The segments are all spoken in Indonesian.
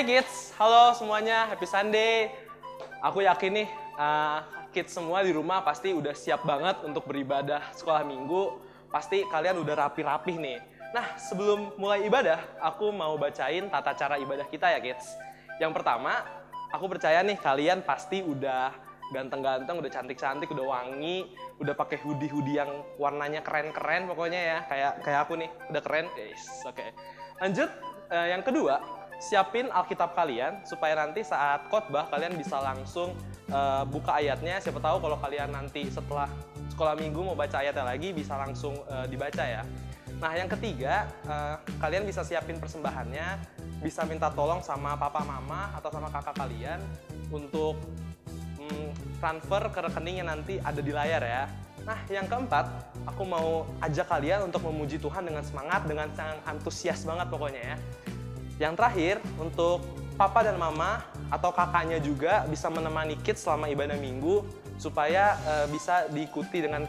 Hai kids, halo semuanya, happy Sunday. Aku yakin nih, kids semua di rumah pasti udah siap banget untuk beribadah sekolah minggu. Pasti kalian udah rapi-rapih nih. Nah, sebelum mulai ibadah, aku mau bacain tata cara ibadah kita ya kids. Yang pertama, aku percaya nih kalian pasti udah ganteng-ganteng, udah cantik-cantik, udah wangi, udah pakai hoodie-hoodie yang warnanya keren-keren pokoknya ya, kayak aku nih, udah keren. Yes, oke. Lanjut, yang kedua, siapin Alkitab kalian supaya nanti saat khotbah kalian bisa langsung buka ayatnya. Siapa tahu kalau kalian nanti setelah sekolah minggu mau baca ayatnya lagi bisa langsung dibaca ya. Nah, yang ketiga, kalian bisa siapin persembahannya, bisa minta tolong sama papa mama atau sama kakak kalian untuk transfer ke rekening yang nanti ada di layar ya. Nah, yang keempat, aku mau ajak kalian untuk memuji Tuhan dengan semangat, dengan sangat antusias banget pokoknya ya. Yang terakhir, untuk papa dan mama atau kakaknya juga bisa menemani kids selama ibadah minggu supaya bisa diikuti dengan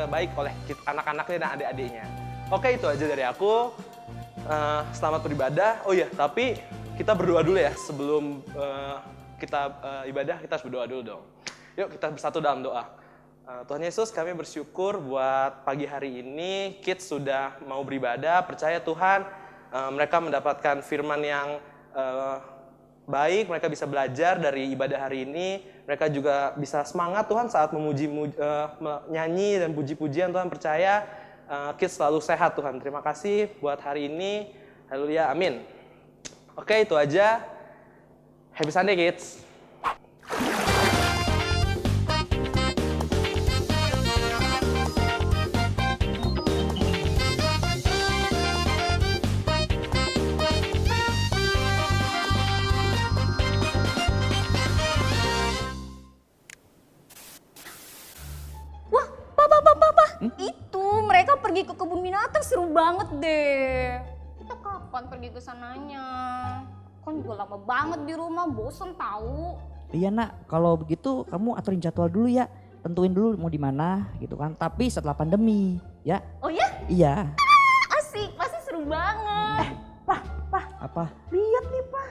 baik oleh anak-anaknya dan adik-adiknya. Oke, itu aja dari aku. Selamat beribadah. Oh iya, tapi kita berdoa dulu ya sebelum kita ibadah, kita harus berdoa dulu dong. Yuk kita bersatu dalam doa. Tuhan Yesus, kami bersyukur buat pagi hari ini kids sudah mau beribadah. Percaya Tuhan, mereka mendapatkan firman yang baik, mereka bisa belajar dari ibadah hari ini. Mereka juga bisa semangat Tuhan saat menyanyi dan puji-pujian. Tuhan percaya kids selalu sehat Tuhan. Terima kasih buat hari ini. Haleluya, amin. Oke, itu aja. Happy Sunday kids. Itu mereka pergi ke kebun binatang, seru banget deh. Kita kapan pergi ke sananya? Kan juga lama banget di rumah, bosen tahu. Iya nak, kalau begitu kamu aturin jadwal dulu ya. Tentuin dulu mau di mana gitu kan. Tapi setelah pandemi, ya. Oh ya? Iya. Asik, pasti seru banget. Pak, Apa? lihat nih Pak.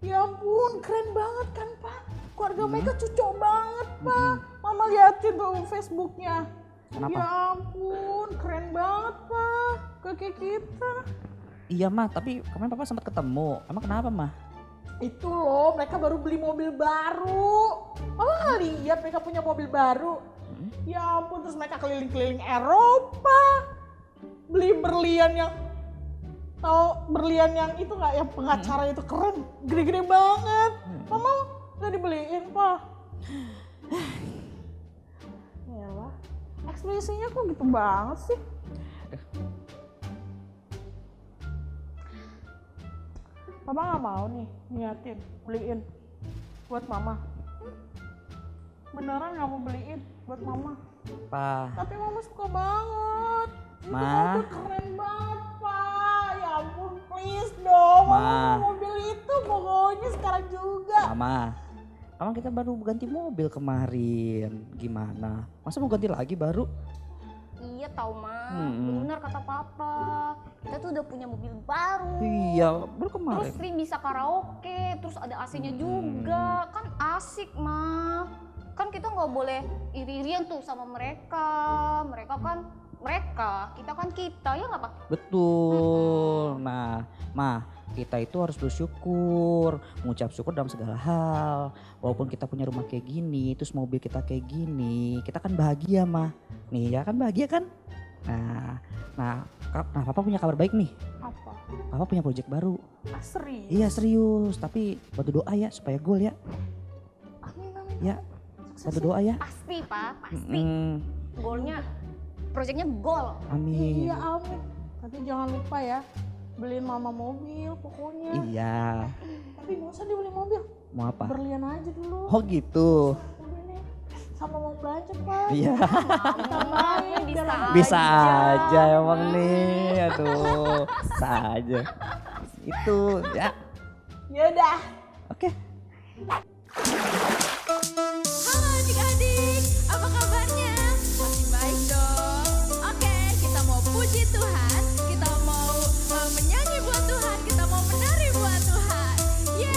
Ya ampun, keren banget kan Pak. Keluarga mereka cocok banget Pak. Mama liatin tuh Facebooknya. Kenapa? Ya ampun, keren banget Pak. Kakek kita. Iya mah, tapi kemarin papa sempat ketemu. Emang kenapa mah? Itu loh, mereka baru beli mobil baru. Mama nggak lihat mereka punya mobil baru. Ya ampun, terus mereka keliling-keliling Eropa. Beli berlian yang, tahu berlian yang itu nggak, yang pengacara itu keren, gede-gede banget. Mama nggak dibeliin Pak. Yalah, ekspresinya kok gitu banget sih. Papa nggak mau nih niatin beliin buat mama. Beneran nggak mau beliin buat mama. Pa, Tapi mama suka banget. Itu Ma. mobil keren banget Pak. Ya ampun, please dong. Ma. Mama mau mobil itu pokoknya sekarang juga. mama. Emang kita baru ganti mobil kemarin. Gimana? Masa mau ganti lagi baru? Iya tahu mah, Hmm. bener kata papa. Kita tuh udah punya mobil baru. Iya, baru Terus kemarin. Sri bisa karaoke, terus ada AC-nya juga. Kan asik mah. Kan kita nggak boleh iri-irian tuh sama mereka. Mereka kan mereka, kita kan kita, ya nggak Pak? Betul. Nah, mah kita itu harus bersyukur, mengucap syukur dalam segala hal. Walaupun kita punya rumah kayak gini, terus mobil kita kayak gini, kita kan bahagia mah. Nih ya kan bahagia kan? Nah, papa punya kabar baik nih. Apa? Papa punya proyek baru. Asri. Iya serius, tapi bantu doa ya supaya gol ya. Amin, amin. Ya, bantu doa ya. Pasti Pak, pasti. Golnya, proyeknya gol. Amin. Iya amin. Tapi jangan lupa ya, beliin mama mobil pokoknya. Iya. Tapi nggak usah dibeli mobil, Mau apa? berlian aja dulu. Oh gitu. Udah nih, sama mau belanja Pak. Iya. Namanya bisa Bisa aja emang nih. Aduh, bisa aja. Itu ya. Yaudah. Oke. Halo adik-adik, apa kabarnya? Masih baik dong? Oke, kita mau puji Tuhan, kita mau menyanyi buat Tuhan, kita mau menari buat Tuhan. Yeay!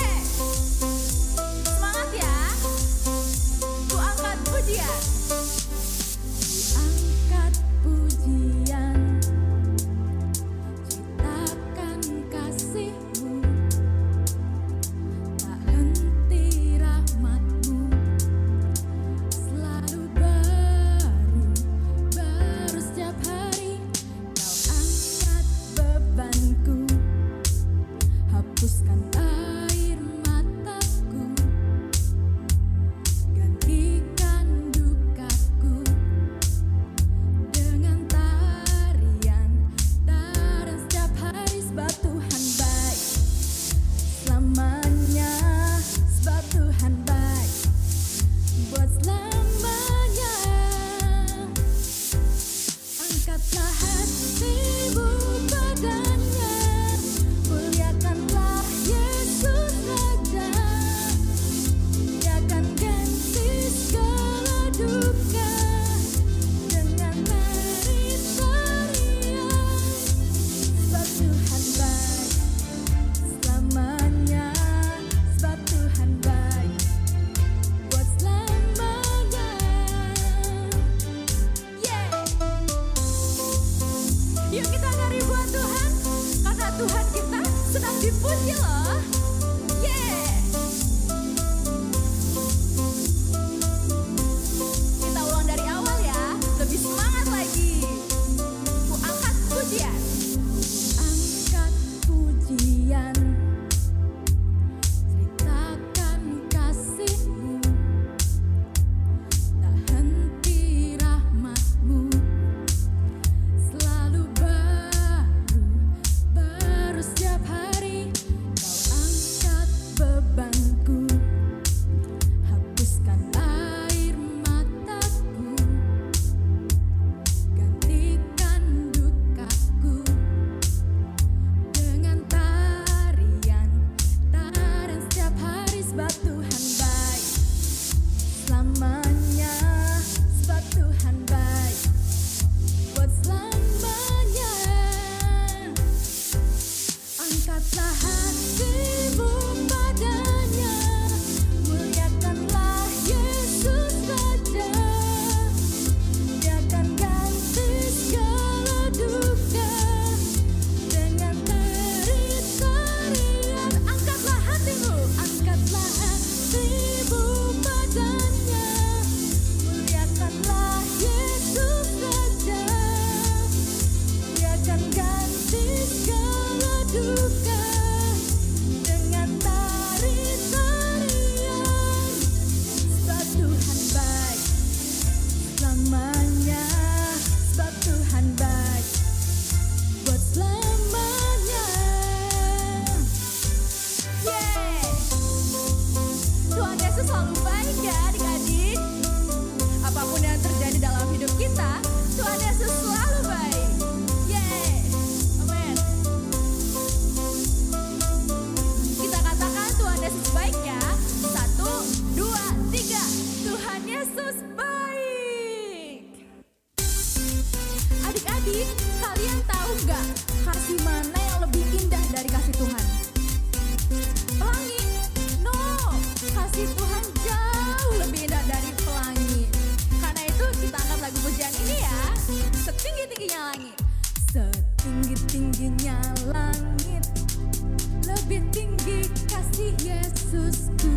Yesusku.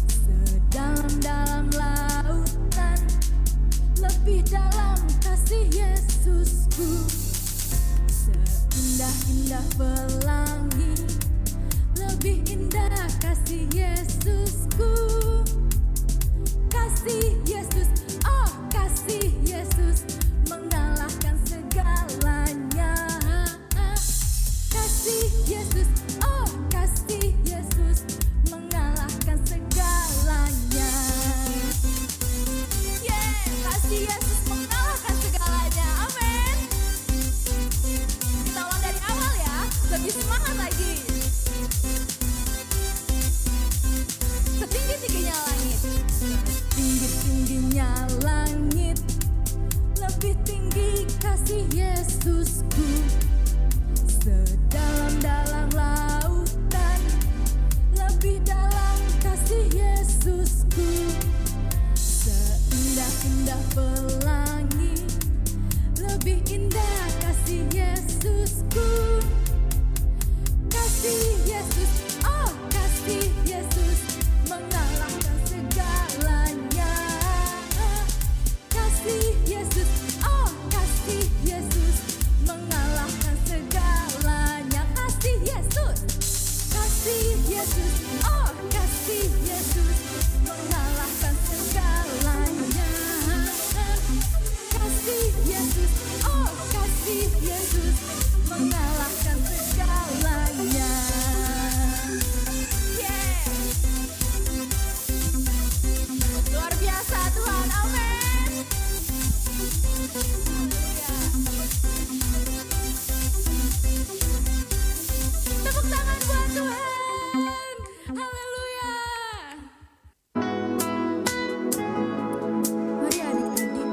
Sedalam-dalam lautan, lebih dalam kasih Yesusku. Seindah-indah pelangi, lebih indah kasih Yesusku. Kasih Yesus, oh kasih Yesus, mengalahkan segalanya. Kasih Yesus, oh kasih Yesus, mengalahkan segalanya. Yeah, kasih Yesus mengalahkan segalanya. Amin. Kita ulang dari awal ya, lebih semangat lagi. Setinggi-tingginya langit, setinggi-tingginya langit, lebih tinggi kasih Yesusku. Sedalam-dalam lautan, lebih dalam kasih Yesusku. Seindah-indah pelangi, lebih indah kasih Yesusku. Kasih Yesus, oh kasih Yesus, mengalahkan segalanya. Kasih Yesus, oh kasih Yesus, mengalahkan segalanya. Kasih Yesus, kasih Yesus, oh kasih Yesus, mengalahkan segalanya. Kasih Yesus, oh kasih Yesus, mengalahkan segalanya. Yeah. Luar biasa Tuhan, amin. Tepuk tangan buat Tuhan. Haleluya. Mari adik-adik,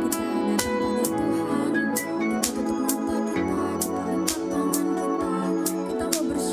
kita datang pada Tuhan. Kita tutup mata kita lipat tangan kita mau bersyukur.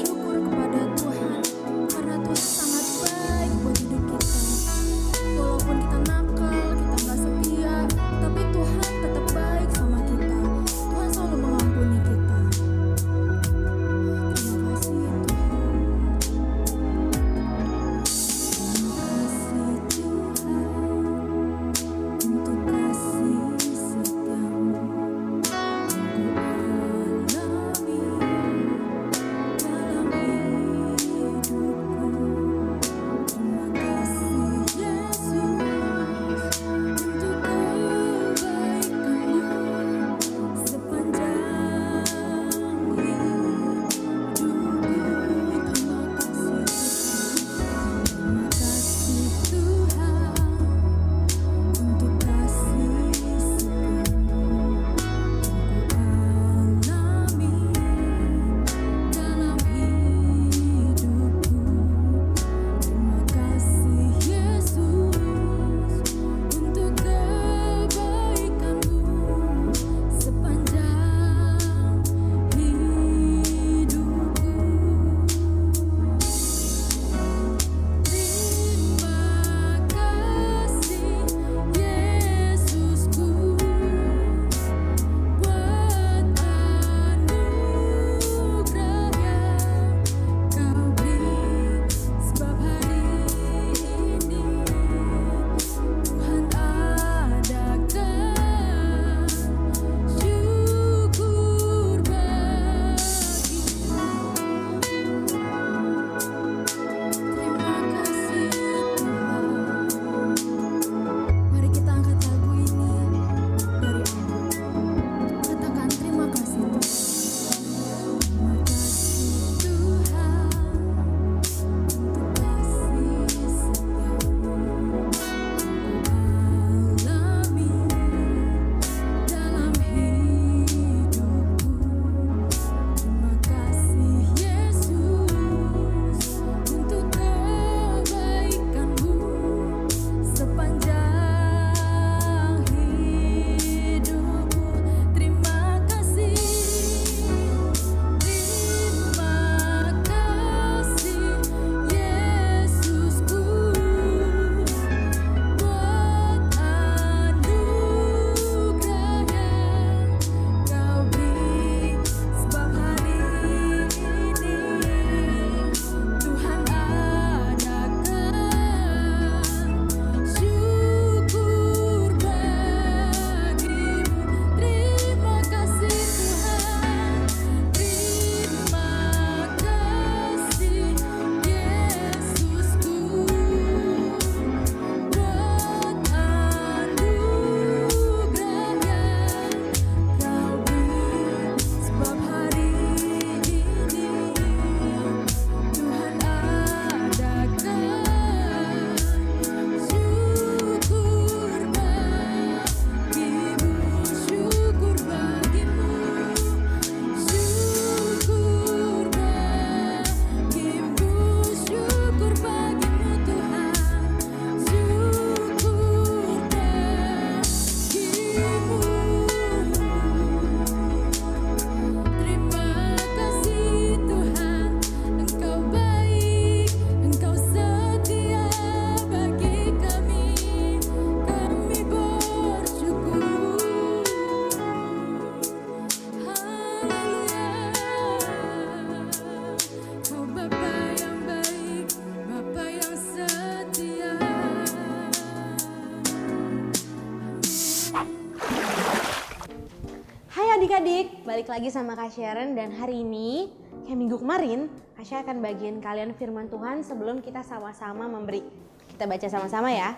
balik lagi sama Kak Sharon dan hari ini kayak minggu kemarin Kasya akan bagiin kalian firman Tuhan sebelum kita sama-sama memberi. Kita baca sama-sama ya.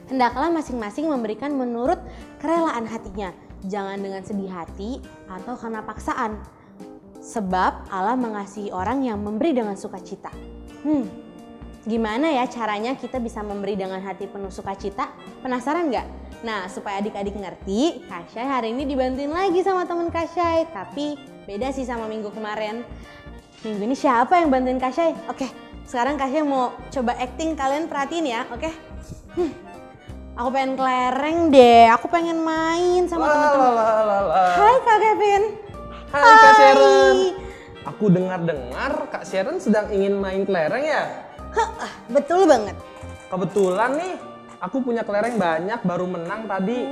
Hendaklah masing-masing memberikan menurut kerelaan hatinya, jangan dengan sedih hati atau karena paksaan. Sebab Allah mengasihi orang yang memberi dengan sukacita. Gimana ya caranya kita bisa memberi dengan hati penuh sukacita? Penasaran nggak? Nah, supaya adik-adik ngerti, Kasyai hari ini dibantuin lagi sama temen Kasyai. Tapi beda sih sama minggu kemarin. Minggu ini siapa yang bantuin Kasyai? Oke, sekarang Kasyai mau coba acting, kalian perhatiin ya, oke? Aku pengen kelereng deh, aku pengen main sama temen-temen. Hai Kak Kevin. Hai Kak Sharon. Aku dengar-dengar Kak Sharon sedang ingin main kelereng ya? Betul banget. Kebetulan nih, aku punya kelereng banyak, baru menang tadi.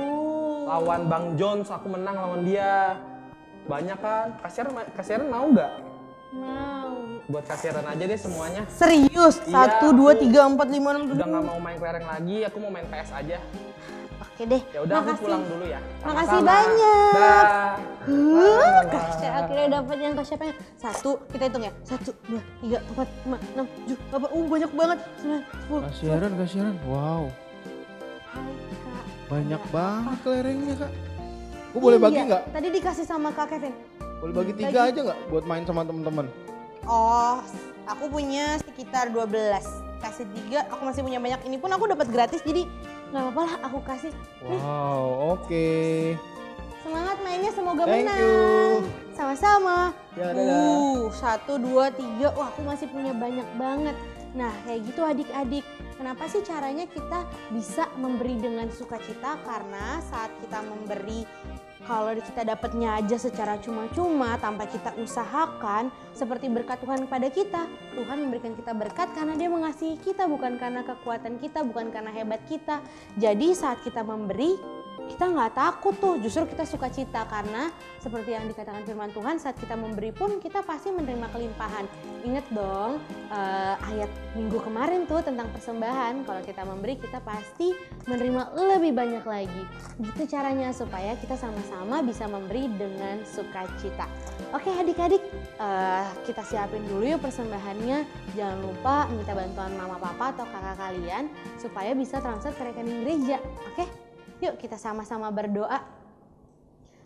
Lawan Bang Jones, aku menang lawan dia. Banyak kan? Kak Sharon mau nggak? Mau. Buat Kak Sharon aja deh semuanya. Serius? Iya, 1, 2, 3, 4, 5, 6, 7. Udah nggak mau main kelereng lagi, aku mau main PS aja. Oke deh. Ya udah aku pulang dulu ya. Makasih Sama-sama. banyak. Dah. Kasya akhirnya dapat yang Kasya pengen. 1, kita hitung ya. 1, 2, 3, 4, 5, 6, 7, 8. Banyak banget. 9, 10. Kak Sharon, wow, Hai Kak. banyak banget kelerengnya Kak. Aku boleh bagi Iya, nggak? Tadi dikasih sama Kak Kevin. Boleh bagi 3 aja nggak buat main sama temen-temen? Oh, aku punya sekitar 12. Kasih 3, aku masih punya banyak. Ini pun aku dapat gratis, jadi nggak apa-apa lah aku kasih. Wow, oke. Semangat mainnya, semoga Thank menang. you. Sama-sama. Ya, dadah. 1, 2, 3. Wah, aku masih punya banyak banget. Nah, kayak gitu adik-adik. Kenapa sih caranya kita bisa memberi dengan sukacita? Karena saat kita memberi, kalau kita dapatnya aja secara cuma-cuma tanpa kita usahakan, seperti berkat Tuhan kepada kita. Tuhan memberikan kita berkat karena Dia mengasihi kita, bukan karena kekuatan kita, bukan karena hebat kita. Jadi saat kita memberi, kita nggak takut tuh, justru kita sukacita karena seperti yang dikatakan firman Tuhan, saat kita memberi pun kita pasti menerima kelimpahan. Ingat dong ayat minggu kemarin tuh tentang persembahan, kalau kita memberi kita pasti menerima lebih banyak lagi. Gitu caranya supaya kita sama-sama bisa memberi dengan sukacita. Oke adik-adik, kita siapin dulu yuk persembahannya. Jangan lupa minta bantuan mama papa atau kakak kalian supaya bisa transfer ke rekening gereja. Oke? Yuk kita sama-sama berdoa.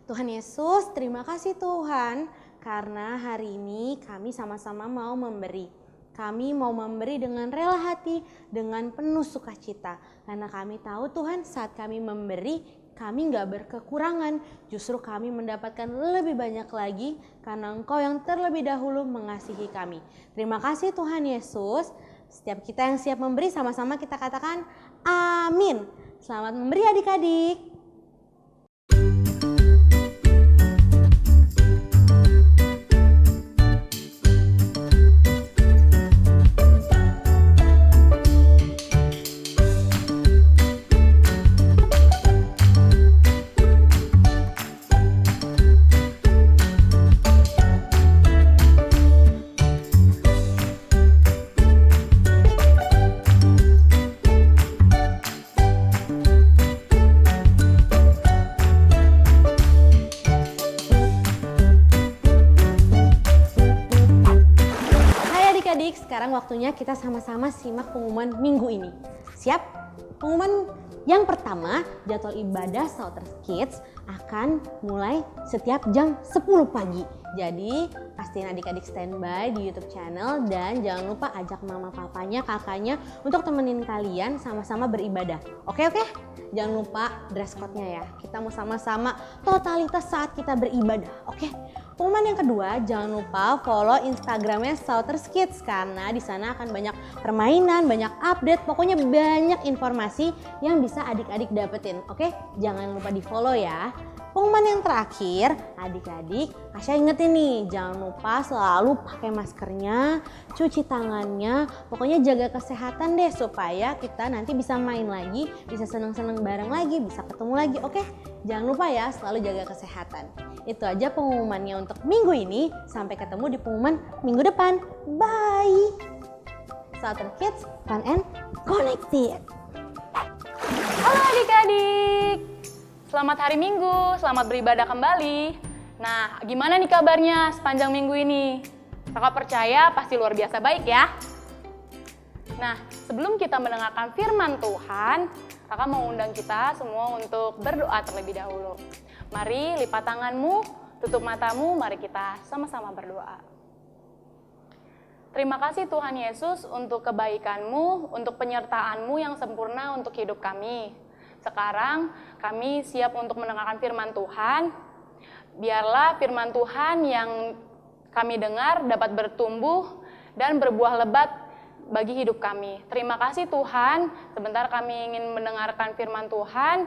Tuhan Yesus, terima kasih Tuhan karena hari ini kami sama-sama mau memberi. Kami mau memberi dengan rela hati, dengan penuh sukacita. Karena kami tahu Tuhan saat kami memberi, kami gak berkekurangan. Justru kami mendapatkan lebih banyak lagi karena Engkau yang terlebih dahulu mengasihi kami. Terima kasih Tuhan Yesus. Setiap kita yang siap memberi sama-sama kita katakan amin. Selamat memberi adik-adik. Sekarang waktunya kita sama-sama simak pengumuman minggu ini. Siap? Pengumuman yang pertama, jadwal ibadah Southern Kids akan mulai setiap jam 10 pagi. Jadi pastiin adik-adik standby di YouTube channel dan jangan lupa ajak mama papanya, kakaknya untuk temenin kalian sama-sama beribadah. Oke? Jangan lupa dress code-nya ya. Kita mau sama-sama totalitas saat kita beribadah. Oke? Pengumuman yang kedua, jangan lupa follow Instagramnya Southern Kids karena di sana akan banyak permainan, banyak update, pokoknya banyak informasi yang bisa adik-adik dapetin. Oke? Jangan lupa di follow ya. Pengumuman yang terakhir, adik-adik, Kasya ingetin nih, jangan lupa selalu pakai maskernya, cuci tangannya, pokoknya jaga kesehatan deh supaya kita nanti bisa main lagi, bisa seneng-seneng bareng lagi, bisa ketemu lagi, oke? Jangan lupa ya, selalu jaga kesehatan. Itu aja pengumumannya untuk minggu ini, sampai ketemu di pengumuman minggu depan. Bye! Southern Kids, Fun and Connected! Halo adik-adik, selamat hari Minggu, selamat beribadah kembali. Nah, gimana nih kabarnya sepanjang minggu ini? Kakak percaya pasti luar biasa baik ya. Nah, sebelum kita mendengarkan firman Tuhan, kakak mau undang kita semua untuk berdoa terlebih dahulu. Mari lipat tanganmu, tutup matamu, mari kita sama-sama berdoa. Terima kasih Tuhan Yesus untuk kebaikan-Mu, untuk penyertaan-Mu yang sempurna untuk hidup kami. Sekarang kami siap untuk mendengarkan firman Tuhan. Biarlah firman Tuhan yang kami dengar dapat bertumbuh dan berbuah lebat bagi hidup kami. Terima kasih Tuhan, sebentar kami ingin mendengarkan firman Tuhan.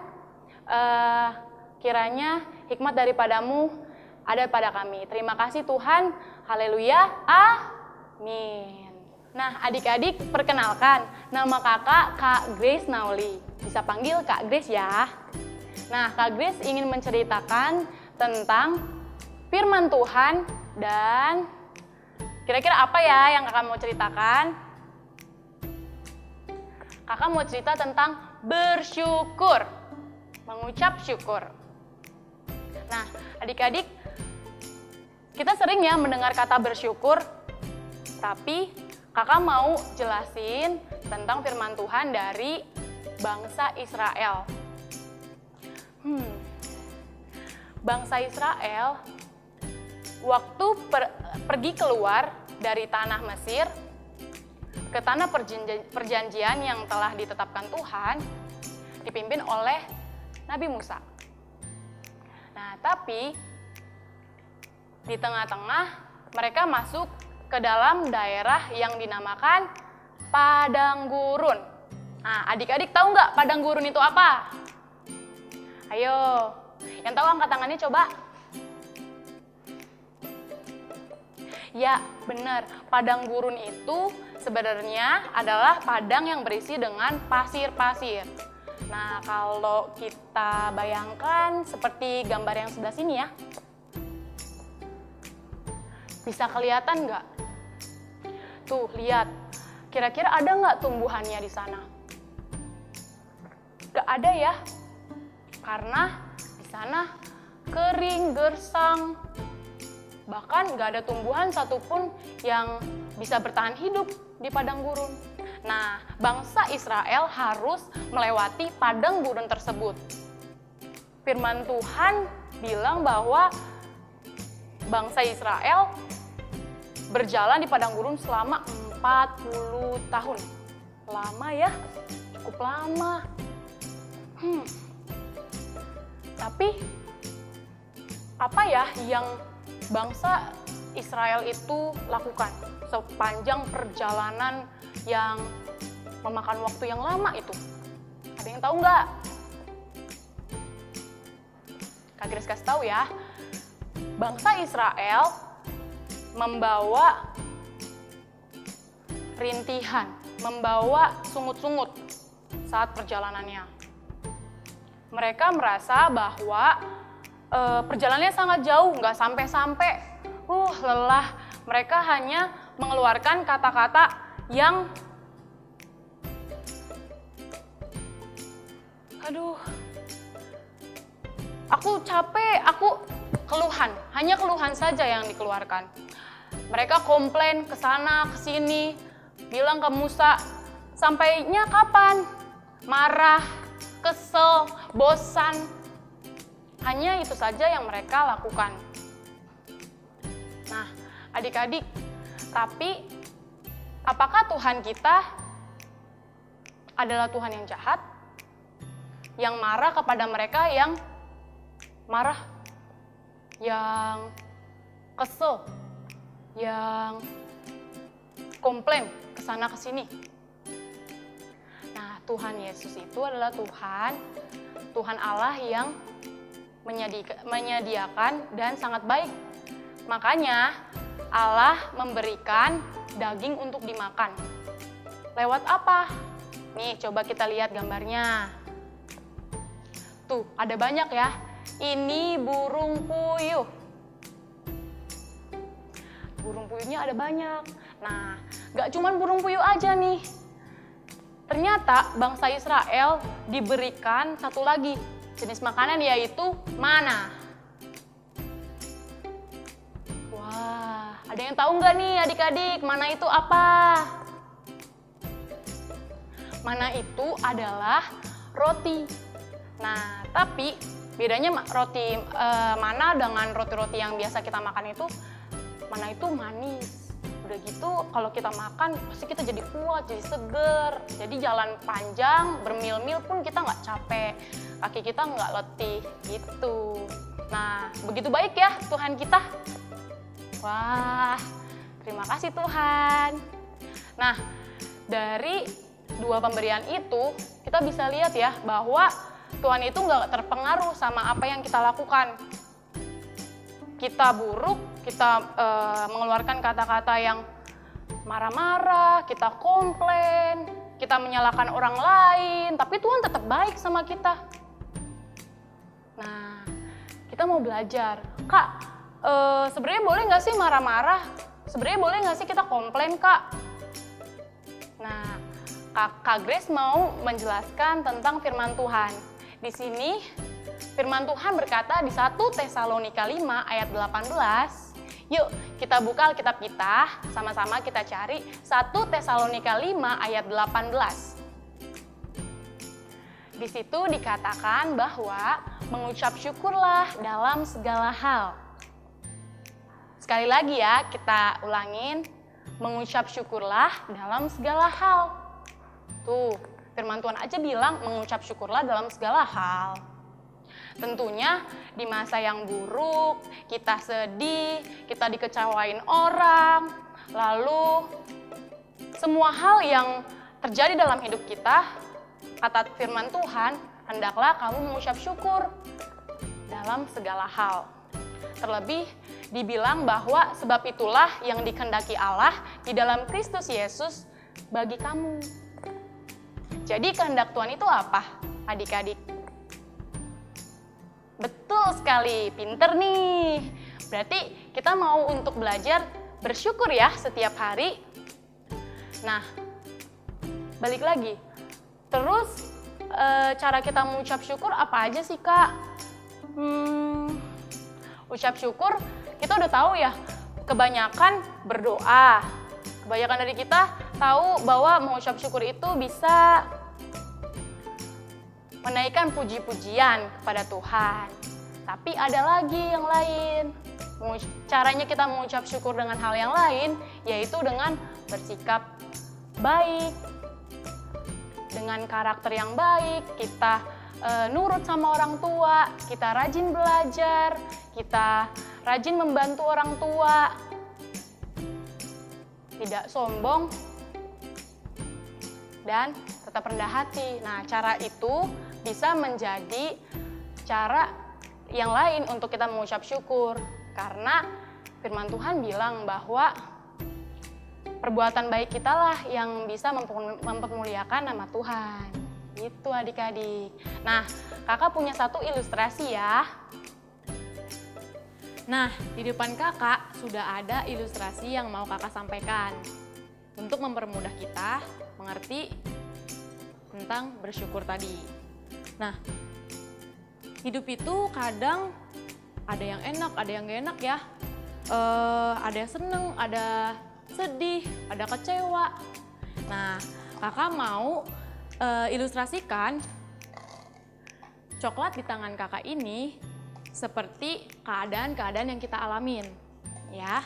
Kiranya hikmat daripadamu ada pada kami. Terima kasih Tuhan, haleluya, amin. Nah adik-adik perkenalkan, nama kakak Kak Grace Nauli. Bisa panggil Kak Grace ya. Nah Kak Grace ingin menceritakan tentang firman Tuhan dan kira-kira apa ya yang kakak mau ceritakan? Kakak mau cerita tentang bersyukur, mengucap syukur. Nah adik-adik, kita sering ya mendengar kata bersyukur, tapi kakak mau jelasin tentang firman Tuhan dari bangsa Israel. Bangsa Israel waktu pergi keluar dari tanah Mesir ke tanah perjanjian yang telah ditetapkan Tuhan, dipimpin oleh Nabi Musa. Nah, tapi di tengah-tengah mereka masuk ke dalam daerah yang dinamakan padang gurun. Nah, adik-adik tahu nggak padang gurun itu apa? Ayo, yang tahu angkat tangannya coba. Ya, benar. Padang gurun itu sebenarnya adalah padang yang berisi dengan pasir-pasir. Nah, kalau kita bayangkan seperti gambar yang sebelah sini ya. Bisa kelihatan nggak? Tuh, lihat. Kira-kira ada nggak tumbuhannya di sana? Nggak ada ya. Karena di sana kering, gersang. Bahkan nggak ada tumbuhan satupun yang bisa bertahan hidup di padang gurun. Nah, bangsa Israel harus melewati padang gurun tersebut. Firman Tuhan bilang bahwa bangsa Israel berjalan di padang gurun selama 40 tahun. Lama ya, cukup lama. Tapi apa ya yang bangsa Israel itu lakukan sepanjang perjalanan yang memakan waktu yang lama itu? Ada yang tahu nggak? Kak Grace kasih tahu ya. Bangsa Israel membawa rintihan, membawa sungut-sungut saat perjalanannya. Mereka merasa bahwa perjalanannya sangat jauh, nggak sampai-sampai. Lelah. Mereka hanya mengeluarkan kata-kata yang aduh, aku capek, aku keluhan. Hanya keluhan saja yang dikeluarkan. Mereka komplain ke sana, ke sini, bilang ke Musa, sampainya kapan? Marah, kesel, bosan. Hanya itu saja yang mereka lakukan. Nah, adik-adik, tapi apakah Tuhan kita adalah Tuhan yang jahat? Yang marah kepada mereka yang marah, yang kesel, yang komplain ke sana ke sini. Nah, Tuhan Yesus itu adalah Tuhan Allah yang menyediakan dan sangat baik. Makanya Allah memberikan daging untuk dimakan. Lewat apa? Nih, coba kita lihat gambarnya. Tuh, ada banyak ya. Ini burung puyuh. Burung puyuhnya ada banyak. Nah, gak cuman burung puyuh aja nih. Ternyata bangsa Israel diberikan satu lagi jenis makanan, yaitu mana. Ada yang tahu nggak nih adik-adik, mana itu apa? Mana itu adalah roti. Nah, tapi bedanya roti mana dengan roti-roti yang biasa kita makan itu, mana itu manis. Udah gitu kalau kita makan pasti kita jadi kuat, jadi seger. Jadi jalan panjang, bermil-mil pun kita nggak capek, kaki kita nggak letih gitu. Nah, begitu baik ya Tuhan kita. Wah, terima kasih Tuhan. Nah, dari dua pemberian itu kita bisa lihat ya bahwa Tuhan itu nggak terpengaruh sama apa yang kita lakukan. Kita buruk, kita mengeluarkan kata-kata yang marah-marah, kita komplain, kita menyalahkan orang lain, tapi Tuhan tetap baik sama kita. Nah, kita mau belajar, Kak, sebenarnya boleh nggak sih marah-marah? Sebenarnya boleh nggak sih kita komplain, Kak? Nah, Kak Grace mau menjelaskan tentang firman Tuhan. Di sini firman Tuhan berkata di 1 Tesalonika 5 ayat 18. Yuk kita buka Alkitab kita, sama-sama kita cari 1 Tesalonika 5 ayat 18. Di situ dikatakan bahwa mengucap syukurlah dalam segala hal. Sekali lagi ya, kita ulangin. Mengucap syukurlah dalam segala hal. Tuh, firman Tuhan aja bilang mengucap syukurlah dalam segala hal. Tentunya di masa yang buruk, kita sedih, kita dikecewain orang, lalu semua hal yang terjadi dalam hidup kita, kata firman Tuhan, hendaklah kamu mengucap syukur dalam segala hal. Terlebih dibilang bahwa sebab itulah yang dikehendaki Allah di dalam Kristus Yesus bagi kamu. Jadi kehendak Tuhan itu apa, adik-adik? Betul sekali, pinter nih. Berarti kita mau untuk belajar bersyukur ya setiap hari. Nah, balik lagi. Terus cara kita mengucap syukur apa aja sih, Kak? Ucap syukur kita udah tahu ya, kebanyakan berdoa. Kebanyakan dari kita tahu bahwa mengucap syukur itu bisa menaikkan puji-pujian kepada Tuhan. Tapi ada lagi yang lain. Caranya kita mengucap syukur dengan hal yang lain, yaitu dengan bersikap baik. Dengan karakter yang baik, kita nurut sama orang tua, kita rajin belajar, kita rajin membantu orang tua. Tidak sombong dan tetap rendah hati. Nah, cara itu bisa menjadi cara yang lain untuk kita mengucap syukur. Karena firman Tuhan bilang bahwa perbuatan baik kita lah yang bisa mempermuliakan nama Tuhan. Gitu adik-adik. Nah, kakak punya satu ilustrasi ya. Nah, di depan kakak sudah ada ilustrasi yang mau kakak sampaikan. Untuk mempermudah kita mengerti tentang bersyukur tadi. Nah, hidup itu kadang ada yang enak, ada yang gak enak ya. Ada yang seneng, ada sedih, ada kecewa. Nah, kakak mau ilustrasikan coklat di tangan kakak ini seperti keadaan-keadaan yang kita alamin. Ya,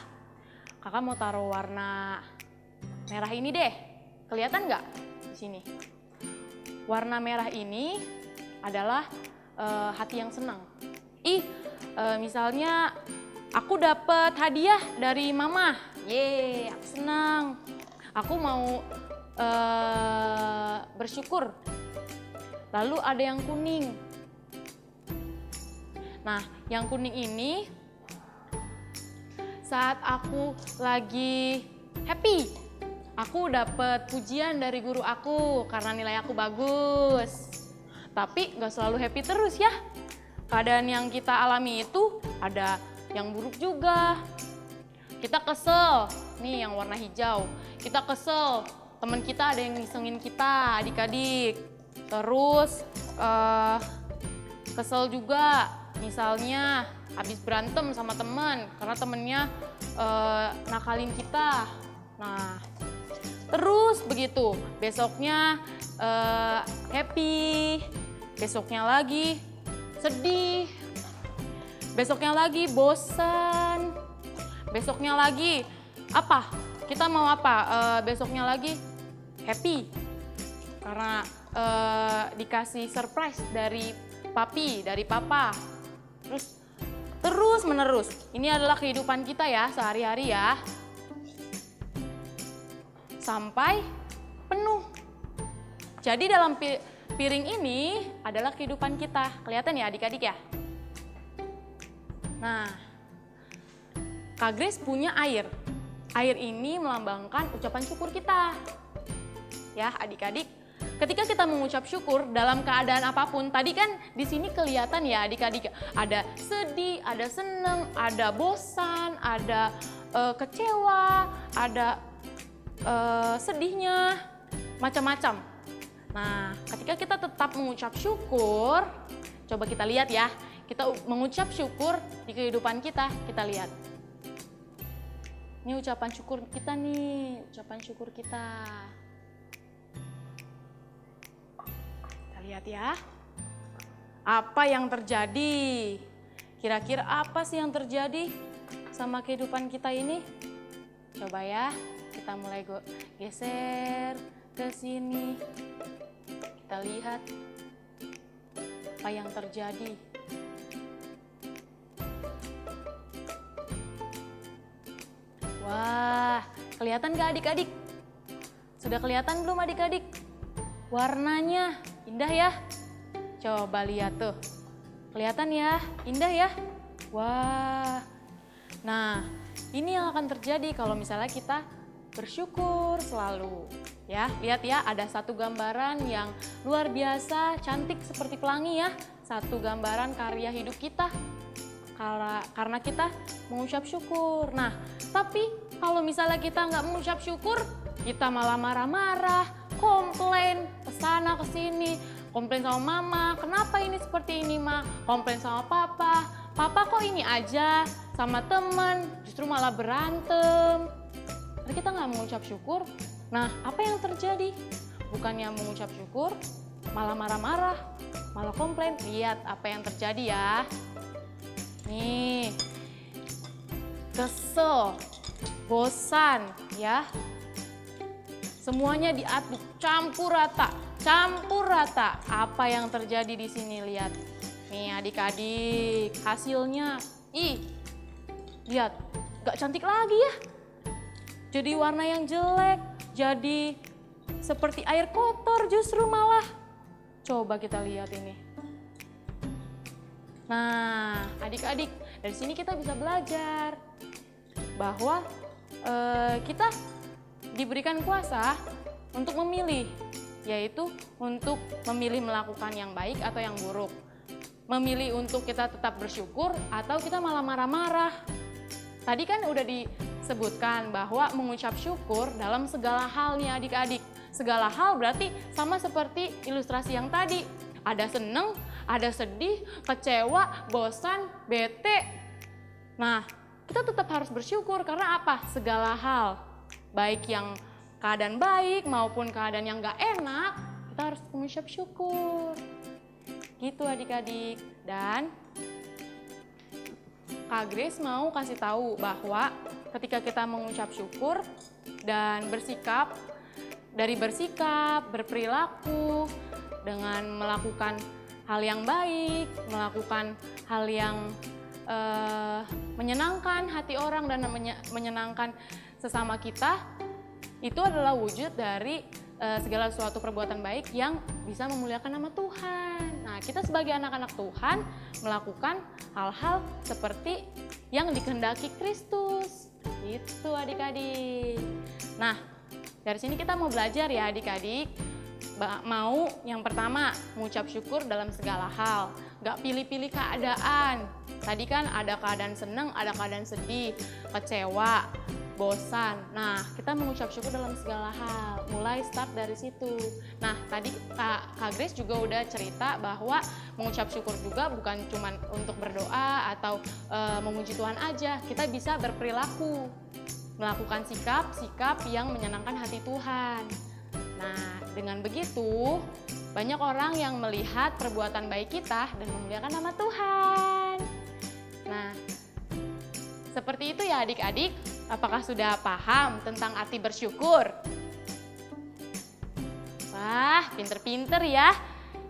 kakak mau taruh warna merah ini deh. Kelihatan nggak di sini? Warna merah ini adalah hati yang senang. Misalnya aku dapat hadiah dari mama. Yeay, aku senang. Aku mau bersyukur. Lalu ada yang kuning. Nah, yang kuning ini saat aku lagi happy. Aku dapat pujian dari guru aku karena nilai aku bagus. Tapi nggak selalu happy terus ya. Keadaan yang kita alami itu ada yang buruk juga. Kita kesel, nih yang warna hijau. Kita kesel, teman kita ada yang ngisengin kita, adik-adik. Terus kesel juga, misalnya habis berantem sama teman karena temennya nakalin kita. Nah, terus begitu, besoknya happy, besoknya lagi sedih, besoknya lagi bosan, besoknya lagi apa? Kita mau apa? Besoknya lagi happy karena dikasih surprise dari papi, dari papa. Terus menerus. Ini adalah kehidupan kita ya sehari-hari ya. Sampai penuh. Jadi dalam piring ini adalah kehidupan kita. Kelihatan ya adik-adik ya? Nah, Kak Grace punya air. Air ini melambangkan ucapan syukur kita. Ya adik-adik, ketika kita mengucap syukur dalam keadaan apapun, tadi kan di sini kelihatan ya adik-adik, ada sedih, ada seneng, ada bosan, ada kecewa, ada sedihnya, macam-macam. Nah, ketika kita tetap mengucap syukur, coba kita lihat ya, kita mengucap syukur di kehidupan kita, kita lihat. Ini ucapan syukur kita nih, ucapan syukur kita. Kita lihat ya, apa yang terjadi? Kira-kira apa sih yang terjadi sama kehidupan kita ini? Coba ya, kita mulai geser ke sini. Kita lihat apa yang terjadi. Wah, kelihatan gak adik-adik? Sudah kelihatan belum adik-adik? Warnanya indah ya? Coba lihat tuh. Kelihatan ya? Indah ya? Wah. Nah, ini yang akan terjadi kalau misalnya kita bersyukur selalu. Ya, lihat ya, ada satu gambaran yang luar biasa, cantik seperti pelangi ya. Satu gambaran karya hidup kita. Karena kita mengucap syukur. Nah, tapi kalau misalnya kita nggak mengucap syukur, kita malah marah-marah, komplain, kesana kesini, komplain sama mama, kenapa ini seperti ini ma, komplain sama papa kok ini aja, sama teman, justru malah berantem. Karena kita nggak mengucap syukur, nah apa yang terjadi? Bukannya mengucap syukur, malah marah-marah, malah komplain. Lihat apa yang terjadi ya. Nih, kesel, bosan ya. Semuanya diaduk, campur rata. Apa yang terjadi di sini lihat. Nih adik-adik, hasilnya. Lihat, gak cantik lagi ya. Jadi warna yang jelek, jadi seperti air kotor justru malah. Coba kita lihat ini. Nah, adik-adik, dari sini kita bisa belajar bahwa kita diberikan kuasa untuk memilih, yaitu untuk memilih melakukan yang baik atau yang buruk. Memilih untuk kita tetap bersyukur atau kita malah marah-marah. Tadi kan udah disebutkan bahwa mengucap syukur dalam segala hal nih adik-adik. Segala hal berarti sama seperti ilustrasi yang tadi. Ada seneng, ada sedih, kecewa, bosan, bete. Nah, kita tetap harus bersyukur karena apa? Segala hal, baik yang keadaan baik maupun keadaan yang gak enak, kita harus mengucap syukur. Gitu adik-adik. Dan Kak Grace mau kasih tahu bahwa ketika kita mengucap syukur dan bersikap, berperilaku, dengan melakukan hal yang baik, melakukan hal yang menyenangkan hati orang dan menyenangkan sesama kita, itu adalah wujud dari segala suatu perbuatan baik yang bisa memuliakan nama Tuhan. Nah, kita sebagai anak-anak Tuhan melakukan hal-hal seperti yang dikehendaki Kristus. Itu adik-adik. Nah, dari sini kita mau belajar ya adik-adik. Mau yang pertama mengucap syukur dalam segala hal, gak pilih-pilih keadaan. Tadi kan ada keadaan senang, ada keadaan sedih, kecewa. bosan. Nah, kita mengucap syukur dalam segala hal, mulai start dari situ. Nah, tadi Kak Grace juga udah cerita bahwa mengucap syukur juga bukan cuma untuk berdoa atau memuji Tuhan aja. Kita bisa berperilaku, melakukan sikap-sikap yang menyenangkan hati Tuhan. Nah, dengan begitu banyak orang yang melihat perbuatan baik kita dan memuliakan nama Tuhan. Nah, seperti itu ya adik-adik. Apakah sudah paham tentang arti bersyukur? Wah, pinter-pinter ya.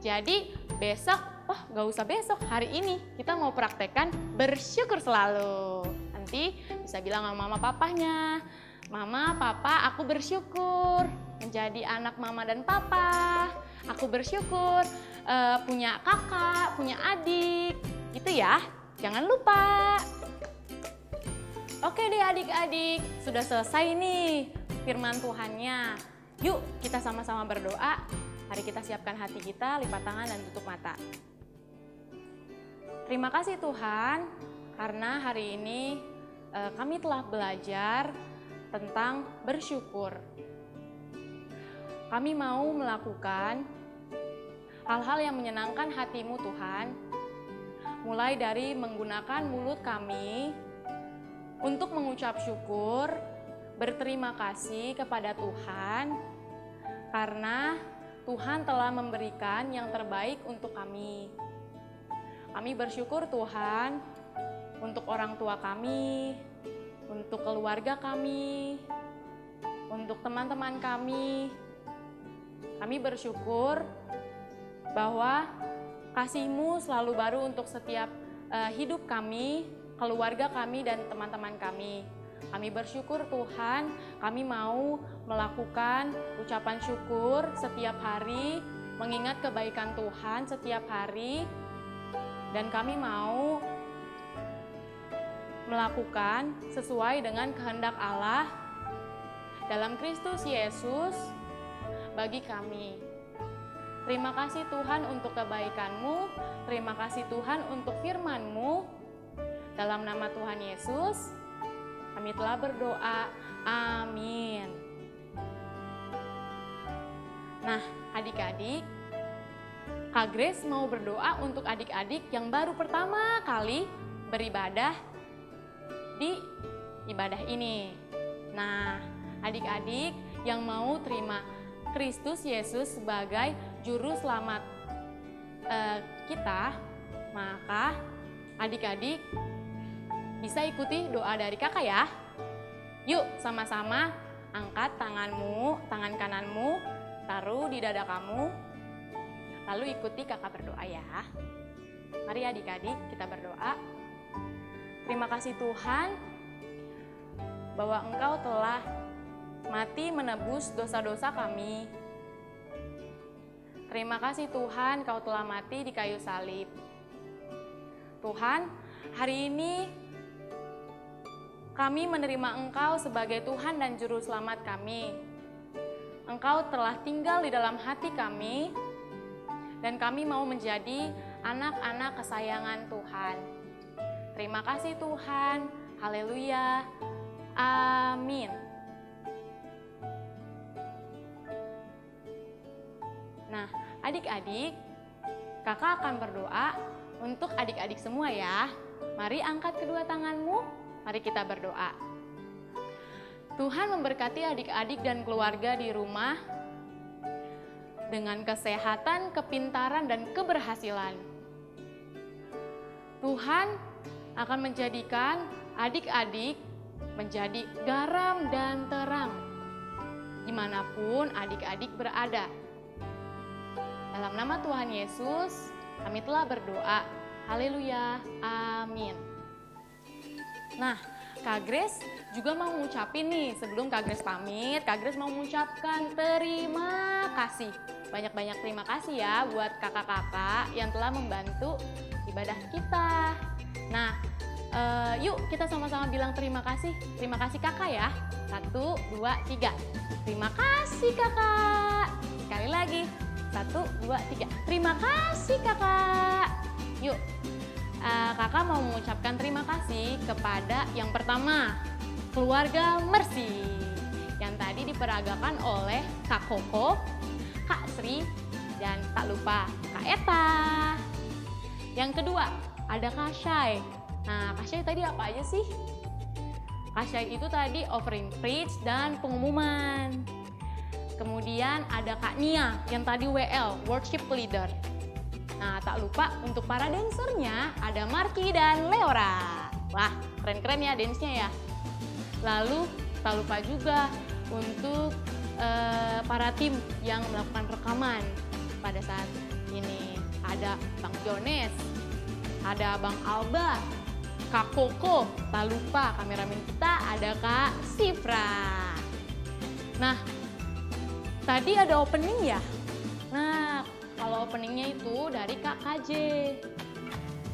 Jadi besok, gak usah besok, hari ini kita mau praktekkan bersyukur selalu. Nanti bisa bilang sama mama papanya, Mama, Papa, aku bersyukur menjadi anak mama dan papa. Aku bersyukur punya kakak, punya adik, gitu ya. Jangan lupa. Oke deh adik-adik, sudah selesai nih firman Tuhannya. Yuk kita sama-sama berdoa. Mari kita siapkan hati kita, lipat tangan dan tutup mata. Terima kasih Tuhan, karena hari ini kami telah belajar tentang bersyukur. Kami mau melakukan hal-hal yang menyenangkan hati-Mu Tuhan, mulai dari menggunakan mulut kami untuk mengucap syukur, berterima kasih kepada Tuhan karena Tuhan telah memberikan yang terbaik untuk kami. Kami bersyukur Tuhan untuk orang tua kami, untuk keluarga kami, untuk teman-teman kami. Kami bersyukur bahwa kasih-Mu selalu baru untuk setiap hidup kami, keluarga kami dan teman-teman kami. Kami bersyukur Tuhan, kami mau melakukan ucapan syukur setiap hari, mengingat kebaikan Tuhan setiap hari, dan kami mau melakukan sesuai dengan kehendak Allah dalam Kristus Yesus bagi kami. Terima kasih Tuhan untuk kebaikan-Mu, terima kasih Tuhan untuk firman-Mu. Dalam nama Tuhan Yesus, kami telah berdoa. Amin. Nah, adik-adik, Kak Grace mau berdoa untuk adik-adik yang baru pertama kali beribadah di ibadah ini. Nah, adik-adik yang mau terima Kristus Yesus sebagai juru selamat kita, maka adik-adik bisa ikuti doa dari kakak ya. Yuk sama-sama angkat tanganmu, tangan kananmu, taruh di dada kamu. Lalu ikuti kakak berdoa ya. Mari adik-adik kita berdoa. Terima kasih Tuhan bahwa Engkau telah mati menebus dosa-dosa kami. Terima kasih Tuhan Kau telah mati di kayu salib. Tuhan, hari ini kami menerima Engkau sebagai Tuhan dan Juru Selamat kami. Engkau telah tinggal di dalam hati kami, dan kami mau menjadi anak-anak kesayangan Tuhan. Terima kasih Tuhan, haleluya, amin. Nah, adik-adik, kakak akan berdoa untuk adik-adik semua ya. Mari angkat kedua tanganmu. Mari kita berdoa. Tuhan memberkati adik-adik dan keluarga di rumah dengan kesehatan, kepintaran, dan keberhasilan. Tuhan akan menjadikan adik-adik menjadi garam dan terang dimanapun adik-adik berada. Dalam nama Tuhan Yesus, kami telah berdoa. Haleluya, amin. Nah, Kak Grace juga mau ngucapin nih, sebelum Kak Grace pamit, Kak Grace mau mengucapkan terima kasih. Banyak-banyak terima kasih ya buat kakak-kakak yang telah membantu ibadah kita. Nah, yuk kita sama-sama bilang terima kasih. Terima kasih kakak ya. 1, 2, 3. Terima kasih kakak. Sekali lagi. 1, 2, 3. Terima kasih kakak. Yuk. Kakak mau mengucapkan terima kasih kepada yang pertama, keluarga Mercy yang tadi diperagakan oleh Kak Koko, Kak Sri, dan tak lupa Kak Eta. Yang kedua ada Kak Syai. Nah, Kak Syai tadi apa aja sih? Kak Syai itu tadi offering preach dan pengumuman. Kemudian ada Kak Nia yang tadi WL, worship leader. Nah, tak lupa untuk para dancernya ada Marky dan Leora. Wah, keren-keren ya dance-nya ya. Lalu tak lupa juga untuk para tim yang melakukan rekaman pada saat ini. Ada Bang Jones, ada Bang Alba, Kak Koko, tak lupa kameramen kita ada Kak Sifra. Nah, tadi ada opening ya? Nah, kalau openingnya itu dari Kak KJ.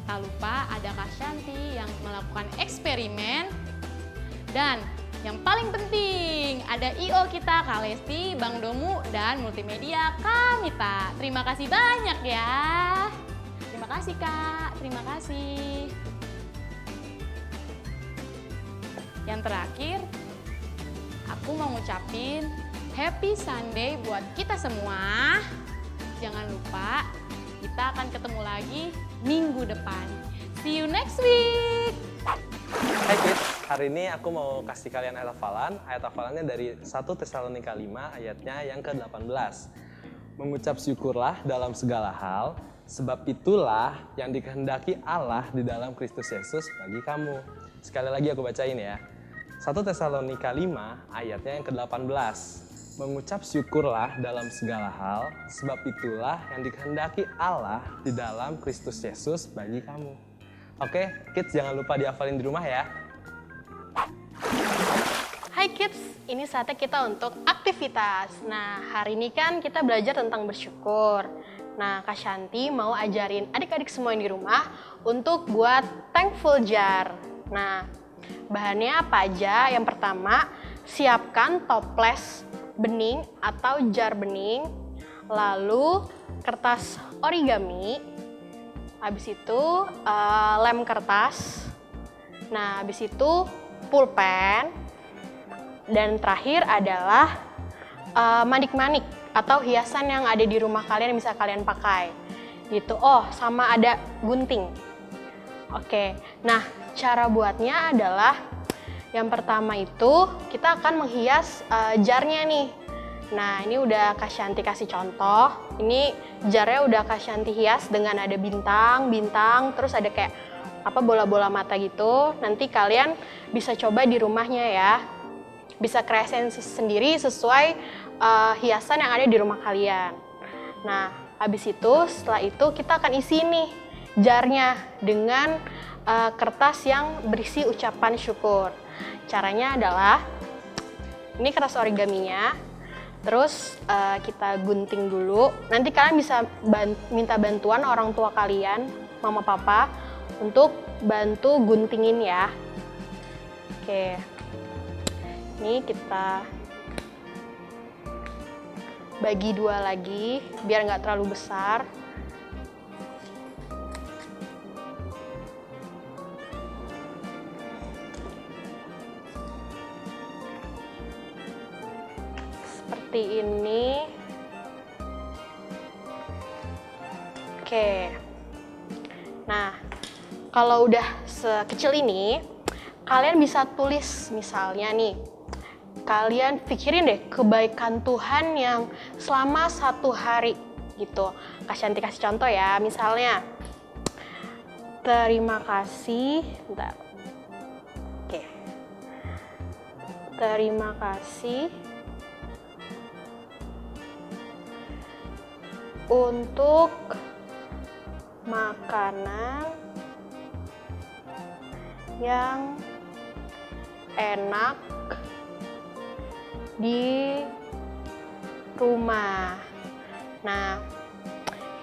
Tak lupa ada Kak Shanti yang melakukan eksperimen. Dan yang paling penting ada IO kita Kak Lesti, Bang Domu, dan multimedia Kak Mita. Terima kasih banyak ya. Terima kasih Kak, terima kasih. Yang terakhir, aku mau ngucapin Happy Sunday buat kita semua. Jangan lupa, kita akan ketemu lagi minggu depan. See you next week. Hai kids, hari ini aku mau kasih kalian ayat hafalan. Ayat hafalannya dari 1 Tesalonika 5 ayatnya yang ke-18. Mengucap syukurlah dalam segala hal, sebab itulah yang dikehendaki Allah di dalam Kristus Yesus bagi kamu. Sekali lagi aku bacain ya. 1 Tesalonika 5 ayatnya yang ke-18. Mengucap syukurlah dalam segala hal, sebab itulah yang dikehendaki Allah di dalam Kristus Yesus bagi kamu. Oke, kids jangan lupa dihafalin di rumah ya. Hai kids, ini saatnya kita untuk aktivitas. Nah, hari ini kan kita belajar tentang bersyukur. Nah, Kak Shanti mau ajarin adik-adik semua yang di rumah untuk buat thankful jar. Nah, bahannya apa aja? Yang pertama, siapkan toples bening atau jar bening, lalu kertas origami, habis itu lem kertas, nah habis itu pulpen, dan terakhir adalah manik-manik atau hiasan yang ada di rumah kalian yang bisa kalian pakai gitu. Oh, sama ada gunting. Oke, nah cara buatnya adalah yang pertama itu kita akan menghias jarnya nih. Nah, ini udah Kak Shanti kasih contoh. Ini jarnya udah Kak Shanti hias dengan ada bintang, terus ada kayak bola-bola mata gitu. Nanti kalian bisa coba di rumahnya ya. Bisa kreasiin sendiri sesuai hiasan yang ada di rumah kalian. Nah, habis itu setelah itu kita akan isi nih jarnya dengan kertas yang berisi ucapan syukur. Caranya adalah ini kertas origaminya, terus kita gunting dulu. Nanti kalian bisa minta bantuan orang tua kalian, mama papa, untuk bantu guntingin ya. Oke, ini kita bagi dua lagi biar nggak terlalu besar. Seperti ini. Oke. Nah, kalau udah sekecil ini, kalian bisa tulis misalnya nih. Kalian pikirin deh kebaikan Tuhan yang selama 1 hari gitu. Kak Shanti kasih contoh ya, misalnya terima kasih, bentar. Oke. Terima kasih untuk makanan yang enak di rumah. Nah,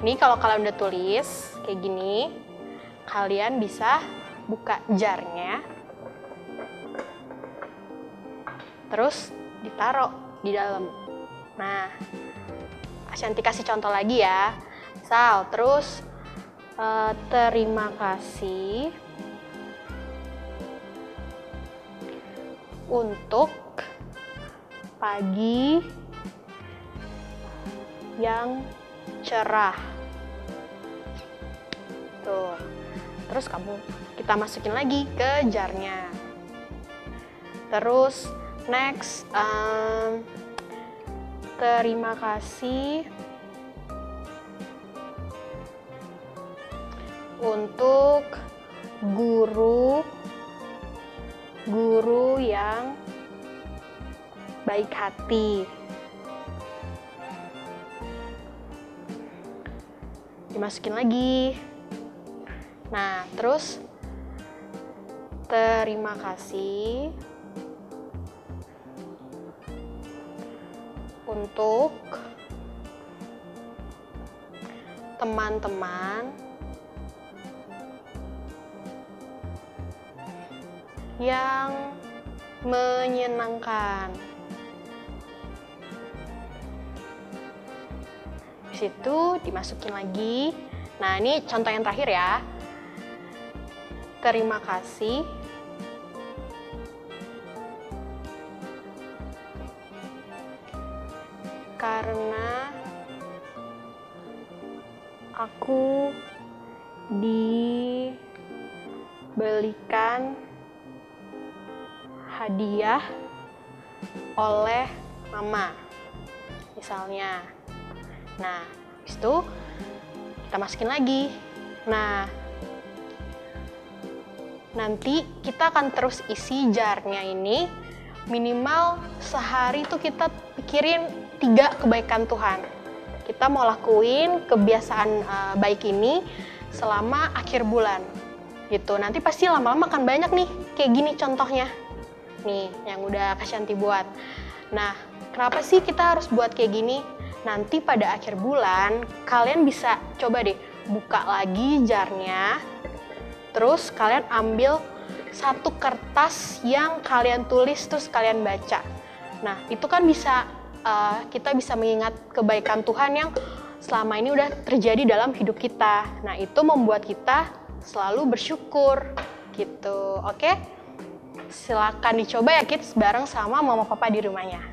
ini kalau kalian udah tulis kayak gini, kalian bisa buka jarnya, terus ditaruh di dalam. Nah, Shanti kasih contoh lagi ya. Misal, terus terima kasih untuk pagi yang cerah. Tuh. Terus kita masukin lagi ke jarnya. Terus next, terima kasih untuk guru yang baik hati. Dimasukin lagi. Nah, terus terima kasih untuk teman-teman yang menyenangkan. Di situ dimasukin lagi. Nah, ini contoh yang terakhir ya. Terima kasih karena aku dibelikan hadiah oleh mama, misalnya. Nah, habis itu kita masukin lagi. Nah, nanti kita akan terus isi jarnya ini, minimal sehari tuh kita pikirin 3 kebaikan Tuhan. Kita mau lakuin kebiasaan baik ini selama akhir bulan gitu. Nanti pasti lama-lama akan banyak nih kayak gini contohnya nih yang udah Kak Shanti buat. Nah, kenapa sih kita harus buat kayak gini? Nanti pada akhir bulan kalian bisa coba deh buka lagi jarnya. Terus kalian ambil 1 kertas yang kalian tulis terus kalian baca. Nah, itu kan bisa kita bisa mengingat kebaikan Tuhan yang selama ini udah terjadi dalam hidup kita. Nah, itu membuat kita selalu bersyukur gitu. Oke? Silakan dicoba ya kids bareng sama mama papa di rumahnya.